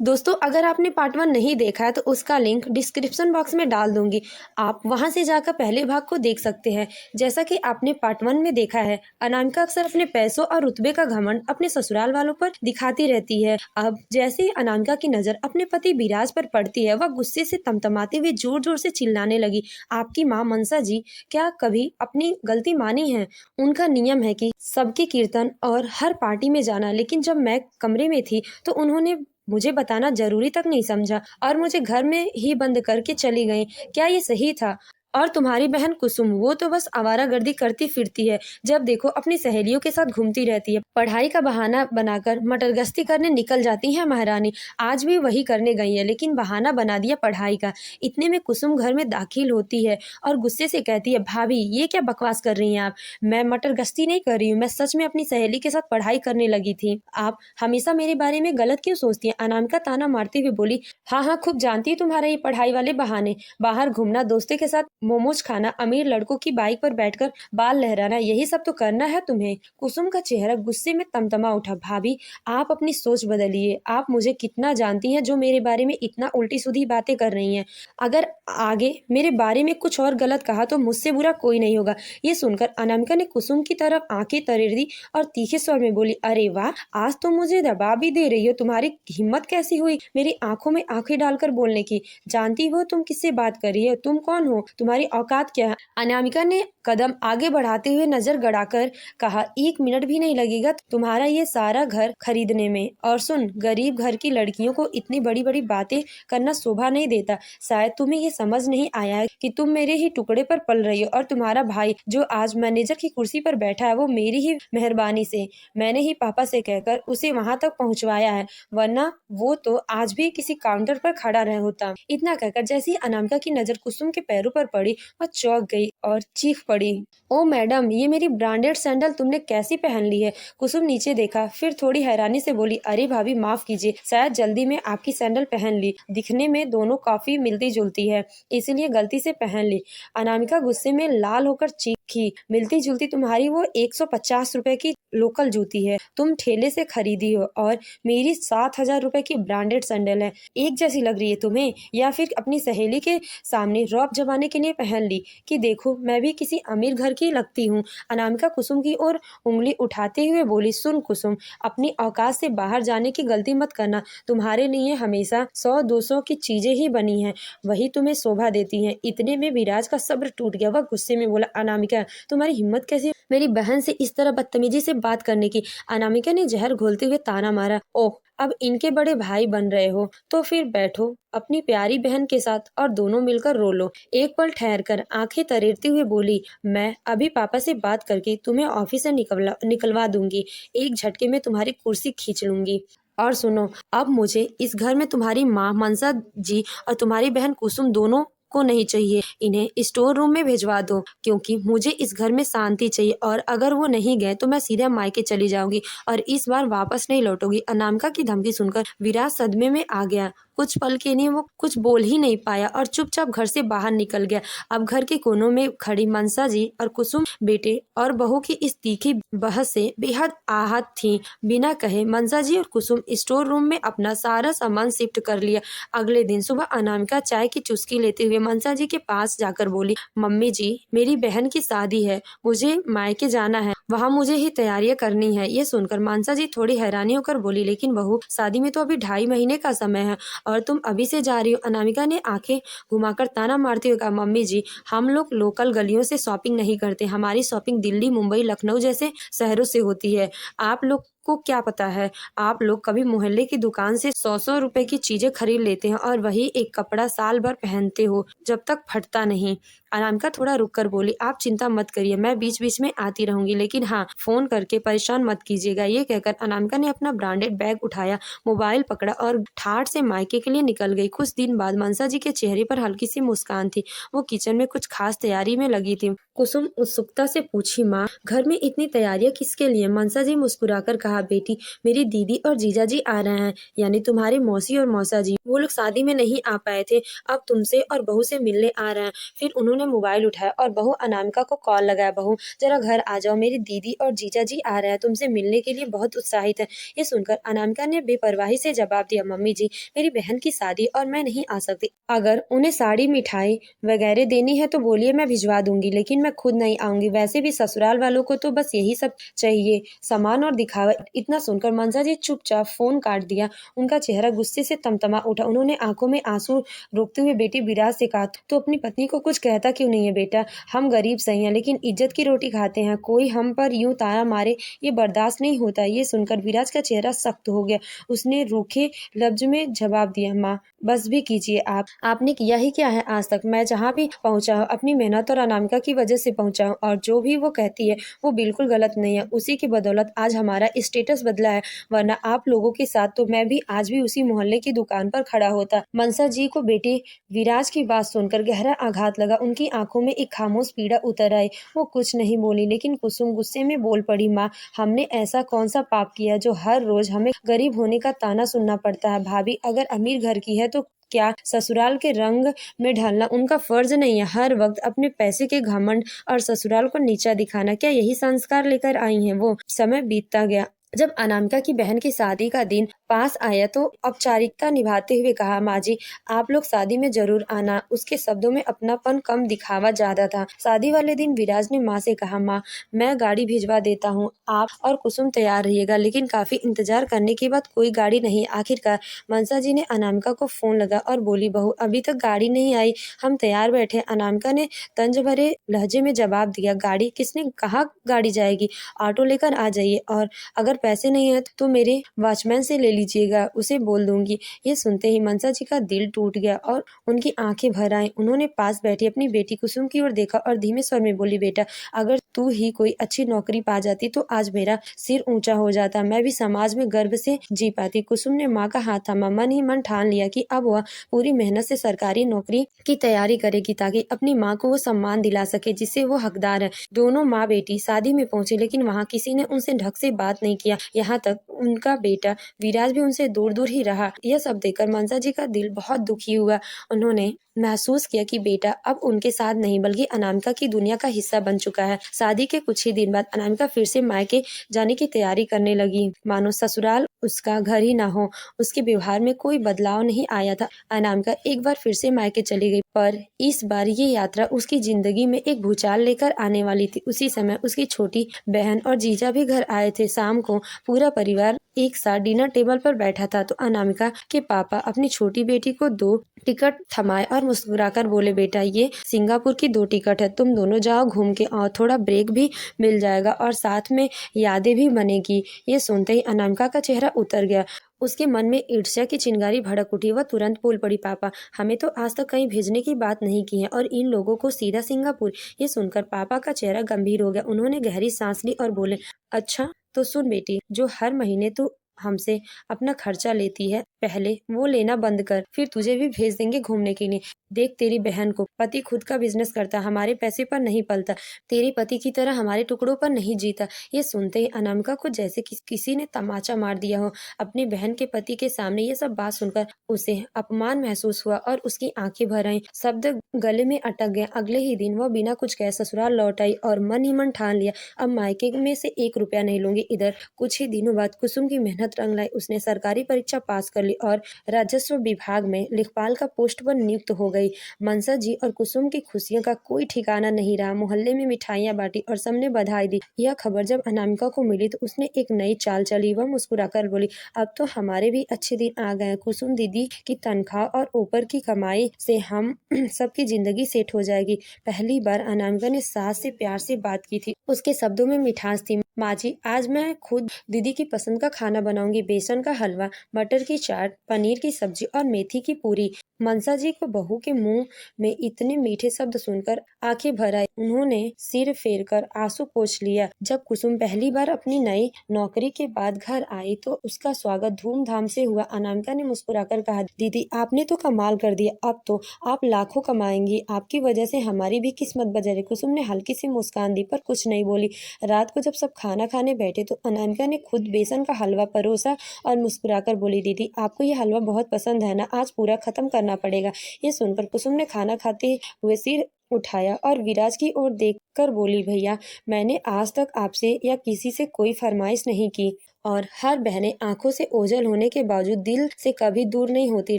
दोस्तों, अगर आपने पार्ट 1 नहीं देखा है तो उसका लिंक डिस्क्रिप्शन बॉक्स में डाल दूंगी। आप वहां से जाकर पहले भाग को देख सकते हैं। जैसा कि आपने पार्ट 1 में देखा है, अनामिका अक्सर अपने पैसों और रुतबे का घमंड अपने ससुराल वालों पर दिखाती रहती है। अब जैसे ही अनामिका की नजर अपने पति विराज पर पड़ती है, वह गुस्से से तमतमाते हुए जोर जोर से चिल्लाने लगी, आपकी माँ मनसा जी क्या कभी अपनी गलती मानी है? उनका नियम है कि सबके कीर्तन और हर पार्टी में जाना, लेकिन जब मैं कमरे में थी तो उन्होंने मुझे बताना जरूरी तक नहीं समझा और मुझे घर में ही बंद करके चली गई। क्या ये सही था? और तुम्हारी बहन कुसुम, वो तो बस आवारागर्दी करती फिरती है। जब देखो अपनी सहेलियों के साथ घूमती रहती है। पढ़ाई का बहाना बनाकर मटरगश्ती करने निकल जाती है महारानी। आज भी वही करने गई है, लेकिन बहाना बना दिया पढ़ाई का। इतने में कुसुम घर में दाखिल होती है और गुस्से से कहती है, भाभी ये क्या बकवास कर रही हैं आप? मैं मटरगश्ती नहीं कर रही हूँ, मैं सच में अपनी सहेली के साथ पढ़ाई करने लगी थी। आप हमेशा मेरे बारे में गलत क्यों सोचती हैं? अनामिका ताना मारती हुई बोली, हाँ हाँ, खूब जानती है तुम्हारे ये पढ़ाई वाले बहाने। बाहर घूमना, दोस्तों के साथ मोमोज खाना, अमीर लड़कों की बाइक पर बैठकर बाल लहराना, यही सब तो करना है तुम्हें। कुसुम का चेहरा गुस्से में तमतमा उठा। भाभी, आप अपनी सोच बदलिए। आप मुझे कितना जानती हैं जो मेरे बारे में इतना उल्टी सीधी बातें कर रही हैं? अगर आगे मेरे बारे में कुछ और गलत कहा तो मुझसे बुरा कोई नहीं होगा। ये सुनकर अनामिका ने कुसुम की तरफ आंखें तरेर दी और तीखे स्वर में बोली, अरे वाह, आज तो मुझे दबाव भी दे रही हो। तुम्हारी हिम्मत कैसी हुई मेरी आंखों में आंखें डालकर बोलने की? जानती हो तुम किससे बात कर रही हो? तुम कौन हो? तुम्हारी औकात क्या है? अनामिका ने कदम आगे बढ़ाते हुए नजर गड़ाकर कहा, 1 मिनट भी नहीं लगेगा तुम्हारा ये सारा घर खरीदने में। और सुन, गरीब घर की लड़कियों को इतनी बड़ी बड़ी बातें करना शोभा नहीं देता। शायद तुम्हें ये समझ नहीं आया है कि तुम मेरे ही टुकड़े पर पल रही हो और तुम्हारा भाई जो आज मैनेजर की कुर्सी पर बैठा है, वो मेरी ही मेहरबानी से, मैंने ही पापा से कहकर उसे वहां तक पहुंचवाया है, वरना वो तो आज भी किसी काउंटर पर खड़ा रह होता। इतना कहकर जैसे ही अनामिका की नजर कुसुम के पैरों पर पड़ी, वह चौंक गई और चीख पड़ी, ओ मैडम, ये मेरी ब्रांडेड सैंडल तुमने कैसी पहन ली है? कुसुम नीचे देखा, फिर थोड़ी हैरानी से बोली, अरे भाभी माफ कीजिए, शायद जल्दी में आपकी सैंडल पहन ली। दिखने में दोनों काफी मिलती जुलती है, इसलिए गलती से पहन ली। अनामिका गुस्से में लाल होकर चीखी, मिलती जुलती तुम्हारी वो 150 रुपए की लोकल जूती है, तुम ठेले से खरीदी हो, और मेरी 7,000 रुपए की ब्रांडेड सैंडल है। एक जैसी लग रही है तुम्हें? या फिर अपनी सहेली के सामने रौब जमाने के लिए पहन ली कि देखो मैं भी किसी अमीर घर की लगती हूँ? अनामिका कुसुम की ओर उंगली उठाते हुए बोली, सुन कुसुम, अपनी औकात से बाहर जाने की गलती मत करना। तुम्हारे लिए हमेशा 100-200 की चीजें ही बनी हैं, वही तुम्हें शोभा देती हैं। इतने में विराज का सब्र टूट गया। वह गुस्से में बोला, अनामिका, तुम्हारी हिम्मत कैसी मेरी बहन से इस तरह बदतमीजी से बात करने की? अनामिका ने जहर घोलते हुए ताना मारा, ओह, अब इनके बड़े भाई बन रहे हो तो फिर बैठो अपनी प्यारी बहन के साथ और दोनों मिलकर रो लो। एक पल ठहरकर आंखें तरेरते हुए बोली, मैं अभी पापा से बात करके तुम्हें ऑफिस से निकलवा दूंगी। एक झटके में तुम्हारी कुर्सी खींच लूंगी। और सुनो, अब मुझे इस घर में तुम्हारी माँ मनसा जी और तुम्हारी बहन कुसुम दोनों को नहीं चाहिए। इन्हें स्टोर रूम में भिजवा दो, क्योंकि मुझे इस घर में शांति चाहिए, और अगर वो नहीं गए तो मैं सीधे मायके चली जाऊंगी और इस बार वापस नहीं लौटूंगी। अनामिका की धमकी सुनकर विराज सदमे में आ गया। कुछ पल के लिए वो कुछ बोल ही नहीं पाया और चुपचाप घर से बाहर निकल गया। अब घर के कोनों में खड़ी मनसा जी और कुसुम बेटे और बहू की इस तीखी बहस से बेहद आहत थी। बिना कहे मनसा जी और कुसुम स्टोर रूम में अपना सारा सामान शिफ्ट कर लिया। अगले दिन सुबह अनामिका चाय की चुस्की लेते हुए मनसा जी के पास जाकर बोली, मम्मी जी, मेरी बहन की शादी है, मुझे मायके जाना है, वहाँ मुझे ही तैयारियां करनी है। ये सुनकर मनसा जी थोड़ी हैरानी होकर बोली, लेकिन बहू, शादी में तो अभी 2.5 महीने का समय है और तुम अभी से जा रही हो? अनामिका ने आंखें घुमाकर ताना मारते हुए कहा, मम्मी जी, हम लोग लोकल गलियों से शॉपिंग नहीं करते, हमारी शॉपिंग दिल्ली, मुंबई, लखनऊ जैसे शहरों से होती है। आप लोग को क्या पता है, आप लोग कभी मोहल्ले की दुकान से 100-100 रुपए की चीजें खरीद लेते हैं और वही एक कपड़ा साल भर पहनते हो जब तक फटता नहीं। अनामिका थोड़ा रुक कर बोली, आप चिंता मत करिए, मैं बीच बीच में आती रहूंगी, लेकिन हाँ, फोन करके परेशान मत कीजिएगा। ये कहकर अनामिका ने अपना ब्रांडेड बैग उठाया, मोबाइल पकड़ा और ठाठ से मायके के लिए निकल गई। कुछ दिन बाद मनसा जी के चेहरे पर हल्की सी मुस्कान थी। वो किचन में कुछ खास तैयारी में लगी थी। कुसुम उत्सुकता से पूछी, माँ, घर में इतनी तैयारियां किसके लिए? मनसा जी मुस्कुराकर कहा, कहा, बेटी मेरी दीदी और जीजा जी आ रहे हैं, यानी तुम्हारे मौसी और मौसा जी। वो लोग शादी में नहीं आ पाए थे, अब तुमसे और बहू से मिलने आ रहे हैं। फिर उन्होंने मोबाइल उठाया और बहू अनामिका को कॉल लगाया, बहू जरा घर आ जाओ, मेरी दीदी और जीजा जी आ रहे हैं, तुमसे मिलने के लिए बहुत उत्साहित है। ये सुनकर अनामिका ने बेपरवाही से जवाब दिया, मम्मी जी मेरी बहन की शादी और मैं नहीं आ सकती। अगर उन्हें साड़ी मिठाई वगैरह देनी है तो बोलिए, मैं भिजवा दूंगी, लेकिन मैं खुद नहीं आऊंगी। वैसे भी ससुराल वालों को तो बस यही सब चाहिए, सामान और दिखावा। इतना सुनकर मनसा जी चुपचाप फोन काट दिया। उनका चेहरा गुस्से से तमतमा उठा। उन्होंने आंखों में आंसू रोकते हुए बेटी विराज से कहा, तो अपनी पत्नी को कुछ कहता क्यों नहीं है बेटा? हम गरीब सही हैं, लेकिन इज्जत की रोटी खाते हैं, कोई हम पर यूं ताया मारे ये बर्दाश्त नहीं होता। ये सुनकर विराज का चेहरा सख्त हो गया। उसने रूखे लफ्ज में जवाब दिया, माँ बस भी कीजिए, आपने किया ही क्या है आज तक? मैं जहाँ भी पहुंचा हूँ अपनी मेहनत और अनामिका की वजह से पहुंचा हूँ, और जो भी वो कहती है वो बिल्कुल गलत नहीं है। उसी की बदौलत आज हमारा स्टेटस बदला है, वरना आप लोगों के साथ तो मैं भी आज भी उसी मोहल्ले की दुकान पर खड़ा होता। मनसा जी को बेटे विराज की बात सुनकर गहरा आघात लगा। उनकी आंखों में एक खामोश पीड़ा उतर आई। वो कुछ नहीं बोली, लेकिन कुसुम गुस्से में बोल पड़ी, माँ हमने ऐसा कौन सा पाप किया जो हर रोज हमें गरीब होने का ताना सुनना पड़ता है? भाभी अगर अमीर घर की है तो क्या ससुराल के रंग में ढलना उनका फर्ज नहीं है? हर वक्त अपने पैसे के घमंड और ससुराल को नीचा दिखाना, क्या यही संस्कार लेकर आई हैं वो? समय बीतता गया। जब अनामिका की बहन की शादी का दिन पास आया तो औपचारिकता निभाते हुए कहा, माँ जी आप लोग शादी में जरूर आना। उसके शब्दों में अपनापन कम, दिखावा ज्यादा था। शादी वाले दिन विराज ने माँ से कहा, माँ मैं गाड़ी भिजवा देता हूँ, आप और कुसुम तैयार रहिएगा। लेकिन काफी इंतजार करने के बाद कोई गाड़ी नहीं। आखिरकार मनसा जी ने अनामिका को फोन लगा और बोली, बहू अभी तक गाड़ी नहीं आई, हम तैयार बैठे। अनामिका ने तंज भरे लहजे में जवाब दिया, गाड़ी किसने कहा गाड़ी जाएगी? ऑटो लेकर आ जाइए, और अगर पैसे नहीं है तो मेरे वॉचमैन से ले लीजिएगा, उसे बोल दूंगी। ये सुनते ही मनसा जी का दिल टूट गया और उनकी आंखें भर आईं। उन्होंने पास बैठी अपनी बेटी कुसुम की ओर देखा और धीमे स्वर में बोली, बेटा अगर तू ही कोई अच्छी नौकरी पा जाती तो आज मेरा सिर ऊंचा हो जाता, मैं भी समाज में गर्व से जी पाती। कुसुम ने माँ का हाथ थामा। मन ही मन ठान लिया कि अब वह पूरी मेहनत से सरकारी नौकरी की तैयारी करेगी, ताकि अपनी माँ को वो सम्मान दिला सके जिससे वो हकदार है। दोनों माँ बेटी शादी में पहुंचे, लेकिन वहाँ किसी ने उनसे ढंग से बात नहीं किया। यहाँ तक उनका बेटा विराज भी उनसे दूर दूर ही रहा। यह सब देखकर मनसा जी का दिल बहुत दुखी हुआ। उन्होंने महसूस किया कि बेटा अब उनके साथ नहीं बल्कि अनामिका की दुनिया का हिस्सा बन चुका है। शादी के कुछ ही दिन बाद अनामिका फिर से मायके जाने की तैयारी करने लगी, मानो ससुराल उसका घर ही ना हो। उसके व्यवहार में कोई बदलाव नहीं आया था। अनामिका एक बार फिर से मायके चली गई, पर इस बार ये यात्रा उसकी जिंदगी में एक भूचाल लेकर आने वाली थी। उसी समय उसकी छोटी बहन और जीजा भी घर आए थे। शाम को पूरा परिवार एक साथ डिनर टेबल पर बैठा था तो अनामिका के पापा अपनी छोटी बेटी को 2 टिकट थमाए और मुस्कुराकर बोले, बेटा ये सिंगापुर की 2 टिकट है, तुम दोनों जाओ घूम के और थोड़ा ब्रेक भी मिल जाएगा और साथ में यादें भी बनेगी। ये सुनते ही अनामिका का चेहरा उतर गया। उसके मन में ईर्ष्या की चिंगारी भड़क उठी। वह तुरंत बोल पड़ी, पापा हमें तो आज तक कहीं भेजने की बात नहीं की है और इन लोगों को सीधा सिंगापुर। ये सुनकर पापा का चेहरा गंभीर हो गया। उन्होंने गहरी सांस ली और बोले, अच्छा तो सुन बेटी, जो हर महीने तू हमसे अपना खर्चा लेती है पहले वो लेना बंद कर, फिर तुझे भी भेज देंगे घूमने के लिए। देख तेरी बहन को, पति खुद का बिजनेस करता, हमारे पैसे पर नहीं पलता, तेरे पति की तरह हमारे टुकड़ों पर नहीं जीता। ये सुनते ही अनामिका को जैसे किसी ने तमाचा मार दिया हो। अपनी बहन के पति के सामने ये सब बात सुनकर उसे अपमान महसूस हुआ और उसकी आंखें भर आईं, शब्द गले में अटक गया। अगले ही दिन वह बिना कुछ कहे ससुराल लौट आई और मन ही मन ठान लिया, अब मायके में से 1 रुपया नहीं लूंगी। इधर कुछ ही दिनों बाद कुसुम की मेहनत रंग लाई। उसने सरकारी परीक्षा पास कर ली और राजस्व विभाग में लेखपाल का पोस्ट पर नियुक्त हो गई। मनसा जी और कुसुम की खुशियों का कोई ठिकाना नहीं रहा। मोहल्ले में मिठाइयां बांटी और सबने बधाई दी। यह खबर जब अनामिका को मिली तो उसने एक नई चाल चली। वह मुस्कुराकर बोली, अब तो हमारे भी अच्छे दिन आ गए। कुसुम दीदी की तनख्वाह और ऊपर की कमाई से हम सबकी जिंदगी सेट हो जाएगी। पहली बार अनामिका ने सास से प्यार से बात की थी। उसके शब्दों में मिठास थी। माँ जी आज मैं खुद दीदी की पसंद का खाना बनाऊंगी, बेसन का हलवा, मटर की चाट, पनीर की सब्जी और मेथी की पूरी। मनसा जी को बहू के मुंह में इतने मीठे शब्द सुनकर आंखें भर आई। उन्होंने सिर फेरकर आंसू पोंछ लिया। जब कुसुम पहली बार अपनी नई नौकरी के बाद घर आई तो उसका स्वागत धूमधाम से हुआ। अनामिका ने मुस्कुराकर कहा, दीदी आपने तो कमाल कर दिया, अब तो आप लाखों कमाएंगी, आपकी वजह से हमारी भी किस्मत बदल रही। कुसुम ने हल्की सी मुस्कान दी पर कुछ नहीं बोली। रात को जब सब खाना खाने बैठे तो अनामिका ने खुद बेसन का हलवा परोसा और मुस्कुराकर बोली, दीदी आपको ये हलवा बहुत पसंद है ना, आज पूरा खत्म करना पड़ेगा। ये सुनकर कुसुम ने खाना खाते हुए सिर उठाया और विराज की ओर देखकर बोली, भैया मैंने आज तक आपसे या किसी से कोई फरमाइश नहीं की और हर बहनें आंखों से ओझल होने के बावजूद दिल से कभी दूर नहीं होती,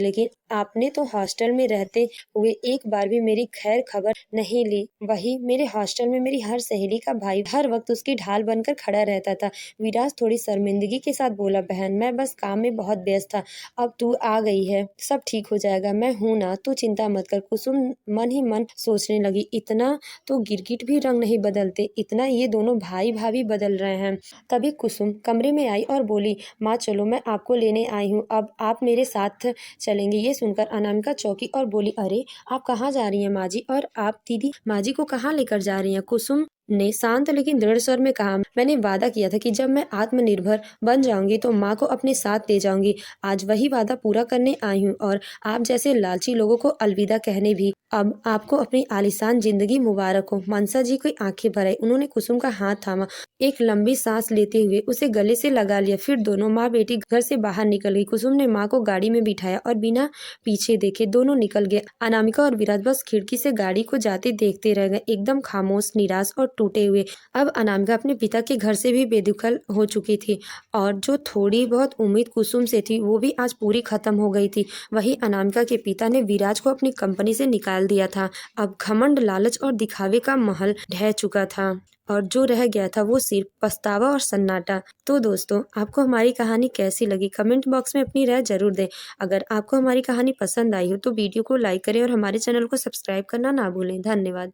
लेकिन आपने तो हॉस्टल में रहते हुए एक बार भी मेरी खैर खबर नहीं ली। वही मेरे हॉस्टल में मेरी हर सहेली का भाई हर वक्त उसकी ढाल बनकर खड़ा रहता था। विराज थोड़ी शर्मिंदगी के साथ बोला, बहन मैं बस काम में बहुत व्यस्त था, अब तू आ गई है सब ठीक हो जाएगा, मैं हूं ना, तू चिंता मत कर। कुसुम मन ही मन सोचने लगी, इतना तो गिरगिट भी रंग नहीं बदलते, इतना ये दोनों भाई भाभी बदल रहे हैं। तभी कुसुम कमरे में आई और बोली, माँ चलो मैं आपको लेने आई हूँ, अब आप मेरे साथ चलेंगे। ये सुनकर अनामिका चौंकी और बोली, अरे आप कहाँ जा रही हैं माँ जी, और आप दीदी माँ जी को कहाँ लेकर जा रही हैं? कुसुम ने शांत लेकिन दृढ़ स्वर में कहा, मैंने वादा किया था कि जब मैं आत्मनिर्भर बन जाऊंगी तो माँ को अपने साथ ले जाऊंगी। आज वही वादा पूरा करने आई हूँ और आप जैसे लालची लोगों को अलविदा कहने भी। अब आपको अपनी आलीशान जिंदगी मुबारक हो। मनसा जी की आंखें भर आई। उन्होंने कुसुम का हाथ थामा, एक लंबी सांस लेते हुए उसे गले से लगा लिया। फिर दोनों माँ बेटी घर से बाहर निकल गई। कुसुम ने माँ को गाड़ी में बिठाया और बिना पीछे देखे दोनों निकल गए। अनामिका और विराज बस खिड़की से गाड़ी को जाते देखते रह गए, एकदम खामोश, निराश और टूटे हुए। अब अनामिका अपने पिता के घर से भी बेदखल हो चुकी थी और जो थोड़ी बहुत उम्मीद कुसुम से थी वो भी आज पूरी खत्म हो गई थी। वही अनामिका के पिता ने विराज को अपनी कंपनी से निकाल दिया था। अब घमंड, लालच और दिखावे का महल ढह चुका था और जो रह गया था वो सिर्फ पछतावा और सन्नाटा। तो दोस्तों आपको हमारी कहानी कैसी लगी कमेंट बॉक्स में अपनी राय जरूर दें। अगर आपको हमारी कहानी पसंद आई हो तो वीडियो को लाइक करें और हमारे चैनल को सब्सक्राइब करना ना भूलें। धन्यवाद।